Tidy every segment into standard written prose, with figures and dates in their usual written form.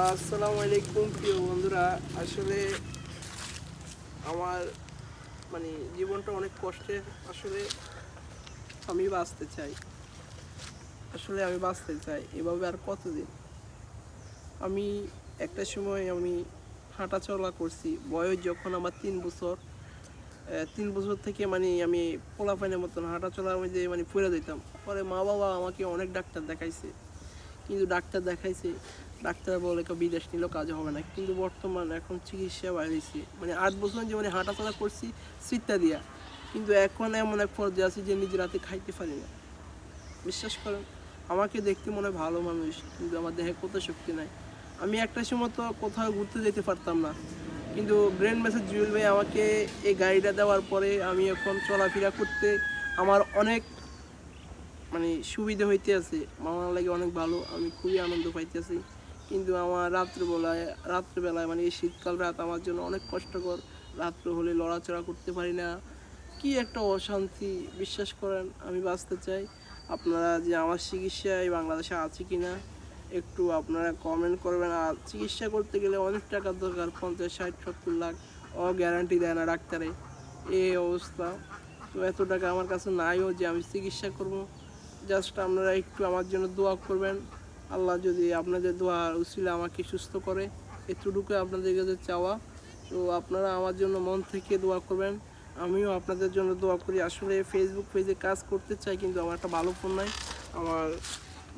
আসসালামু আলাইকুম প্রিয় বন্ধুরা। আসলে আমার জীবনটা অনেক কষ্টের। আসলে আমি বাঁচতে চাই, এভাবে আর কতদিন। আমি একটা সময় হাঁটা চলা করছি, বয়স যখন আমার 3 বছর। 3 বছর থেকে আমি পোলাপাইনের মতন হাঁটা চলার মধ্যে পড়ে যেতাম। পরে মা বাবা আমাকে অনেক ডাক্তার দেখাইছে, কিন্তু ডাক্তার বলে বিদেশ নিলেও কাজ হবে না। কিন্তু বর্তমান এখন চিকিৎসা বাড়িয়েছি, 8 বছর যে হাঁটা চলা করছি চিত্তা দিয়া, কিন্তু এখন এমন এক পর্যায়ে আছি যে নিজের হাতে খাইতে পারি না। বিশ্বাস করেন, আমাকে দেখতে মনে ভালো মানুষ, কিন্তু আমার দেহে কত শক্তি নাই। আমি একটা সময় তো কোথাও ঘুরতে যেতে পারতাম না, কিন্তু ব্রেন মেসেজ জুয়েল ভাই আমাকে এই গাড়িটা দেওয়ার পরে আমি এখন চলাফেরা করতে আমার অনেক সুবিধা হইতে আছে। আমার লাগে অনেক ভালো, আমি খুবই আনন্দ পাইতেছি। কিন্তু আমার রাত্রেবেলায় এই শীতকাল রাত আমার জন্য অনেক কষ্টকর। রাত্রে হলে লড়াচড়া করতে পারি না, কি একটা অশান্তি। বিশ্বাস করেন, আমি বাঁচতে চাই। আপনারা যে আমার চিকিৎসায় বাংলাদেশে আছে কি না একটু আপনারা কমেন্ট করবেন। আর চিকিৎসা করতে গেলে অনেক টাকার দরকার, 50, 60, 70 লাখ। গ্যারান্টি দেয় না ডাক্তারে, এই অবস্থা। তো এত টাকা আমার কাছে নাইও যে আমি চিকিৎসা করব। জাস্ট আপনারা একটু আমার জন্য দোয়া করবেন। আল্লাহ যদি আপনাদের দোয়া উসিলে আমাকে সুস্থ করে, এতটুকু আপনাদের কাছে চাওয়া। তো আপনারা আমার জন্য মন থেকে দোয়া করবেন, আমিও আপনাদের জন্য দোয়া করি। আসলে ফেসবুক পেজে কাজ করতে চাই, কিন্তু আমার একটা ভালো ফোন নাই। আমার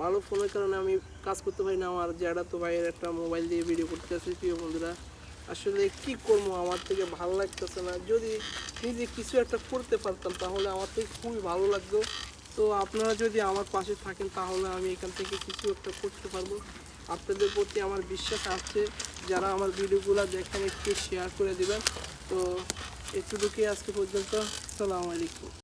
ভালো ফোনের কারণে আমি কাজ করতে পারি না। আমার জ্যাঠাতো ভাইয়ের একটা মোবাইল দিয়ে ভিডিও করতে আসি। প্রিয় বন্ধুরা, আসলে কি করবো, আমার থেকে ভালো লাগতেছে না। যদি নিজে কিছু একটা করতে পারতাম তাহলে আমার থেকে খুবই ভালো লাগতো। তো আপনারা যদি আমার পাশে থাকেন তাহলে আমি এখান থেকে কিছু একটা করতে পারবো। আপনাদের প্রতি আমার বিশ্বাস আছে, যারা আমার ভিডিওগুলো দেখেন একটু শেয়ার করে দিবেন। তো এতটুকুই আজকে পর্যন্ত। আসসালামু আলাইকুম।